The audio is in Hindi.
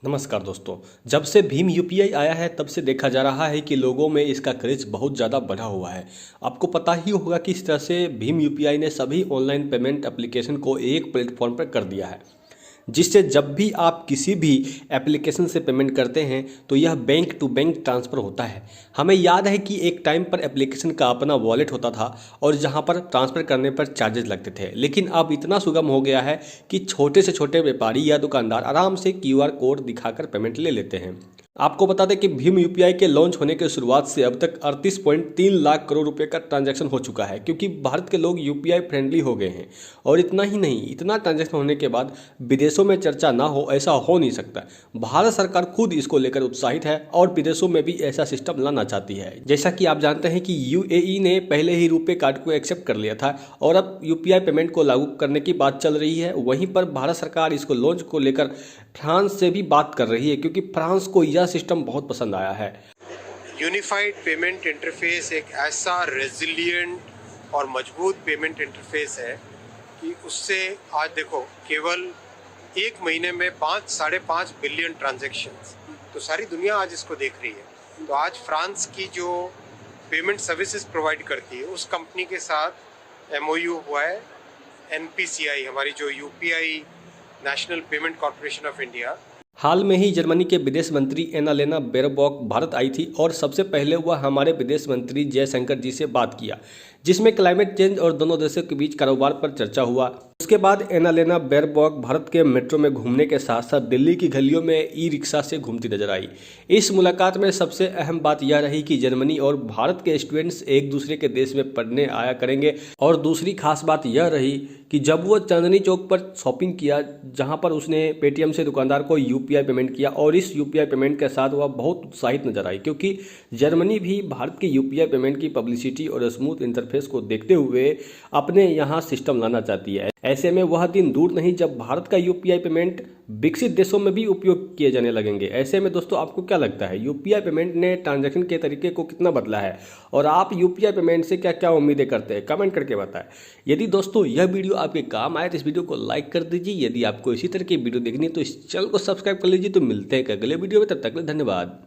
नमस्कार दोस्तों। जब से भीम यूपीआई आया है तब से देखा जा रहा है कि लोगों में इसका क्रेज बहुत ज़्यादा बढ़ा हुआ है। आपको पता ही होगा कि इस तरह से भीम यूपीआई ने सभी ऑनलाइन पेमेंट एप्लीकेशन को एक प्लेटफॉर्म पर कर दिया है, जिससे जब भी आप किसी भी एप्लीकेशन से पेमेंट करते हैं तो यह बैंक टू बैंक ट्रांसफ़र होता है। हमें याद है कि एक टाइम पर एप्लीकेशन का अपना वॉलेट होता था और जहां पर ट्रांसफ़र करने पर चार्जेस लगते थे, लेकिन अब इतना सुगम हो गया है कि छोटे से छोटे व्यापारी या दुकानदार आराम से क्यूआर कोड दिखाकर पेमेंट ले लेते हैं। आपको बता दें कि भीम यूपीआई के लॉन्च होने के शुरुआत से अब तक 38.3 लाख करोड़ रुपए का ट्रांजैक्शन हो चुका है, क्योंकि भारत के लोग यूपीआई फ्रेंडली हो गए हैं। और इतना ही नहीं, इतना ट्रांजैक्शन होने के बाद विदेशों में चर्चा ना हो ऐसा हो नहीं सकता। भारत सरकार खुद इसको लेकर उत्साहित है और विदेशों में भी ऐसा सिस्टम लाना चाहती है। जैसा कि आप जानते हैं कि यूएई ने पहले ही रुपे कार्ड को एक्सेप्ट कर लिया था और अब यूपीआई पेमेंट को लागू करने की बात चल रही है। वहीं पर भारत सरकार इसको लॉन्च को लेकर फ्रांस से भी बात कर रही है, क्योंकि फ्रांस को यह सिस्टम बहुत पसंद आया है। यूनिफाइड पेमेंट इंटरफेस एक ऐसा रेजिलिएंट और मजबूत पेमेंट इंटरफेस है कि उससे आज देखो केवल एक महीने में 5-5.5 बिलियन ट्रांजैक्शंस, तो सारी दुनिया आज इसको देख रही है। तो आज फ्रांस की जो पेमेंट सर्विसेज प्रोवाइड करती है उस कंपनी के साथ एमओयू हुआ है। एनपीसीआई हमारी जो UPI national payment corporation of India. हाल में ही जर्मनी के विदेश मंत्री एनालेना बेरबॉक भारत आई थी और सबसे पहले वह हमारे विदेश मंत्री जयशंकर जी से बात किया, जिसमें क्लाइमेट चेंज और दोनों देशों के बीच कारोबार पर चर्चा हुआ। उसके बाद एनालेना बेरबॉक भारत के मेट्रो में घूमने के साथ साथ दिल्ली की गलियों में ई रिक्शा से घूमती नजर आई। इस मुलाकात में सबसे अहम बात यह रही कि जर्मनी और भारत के स्टूडेंट्स एक दूसरे के देश में पढ़ने आया करेंगे। और दूसरी खास बात यह रही कि जब वो चांदनी चौक पर शॉपिंग किया, जहां पर उसने पेटीएम से दुकानदार को यूपीआई पेमेंट किया, और इस यूपीआई पेमेंट के साथ वह बहुत उत्साहित नजर आई, क्योंकि जर्मनी भी भारत की यूपीआई पेमेंट की पब्लिसिटी और स्मूथ इंटरफेस को देखते हुए अपने यहाँ सिस्टम लाना चाहती है। ऐसे में वह दिन दूर नहीं जब भारत का यूपीआई पेमेंट विकसित देशों में भी उपयोग किए जाने लगेंगे। ऐसे में दोस्तों, आपको क्या लगता है, यूपीआई पेमेंट ने ट्रांजैक्शन के तरीके को कितना बदला है, और आप यूपीआई पेमेंट से क्या क्या उम्मीदें करते हैं, कमेंट करके बताएं। यदि दोस्तों यह वीडियो आपके काम आए तो इस वीडियो को लाइक कर दीजिए। यदि आपको इसी तरह की वीडियो देखनी है तो इस चैनल को सब्सक्राइब कर लीजिए। तो मिलते हैं अगले वीडियो में, तब तक के लिए धन्यवाद।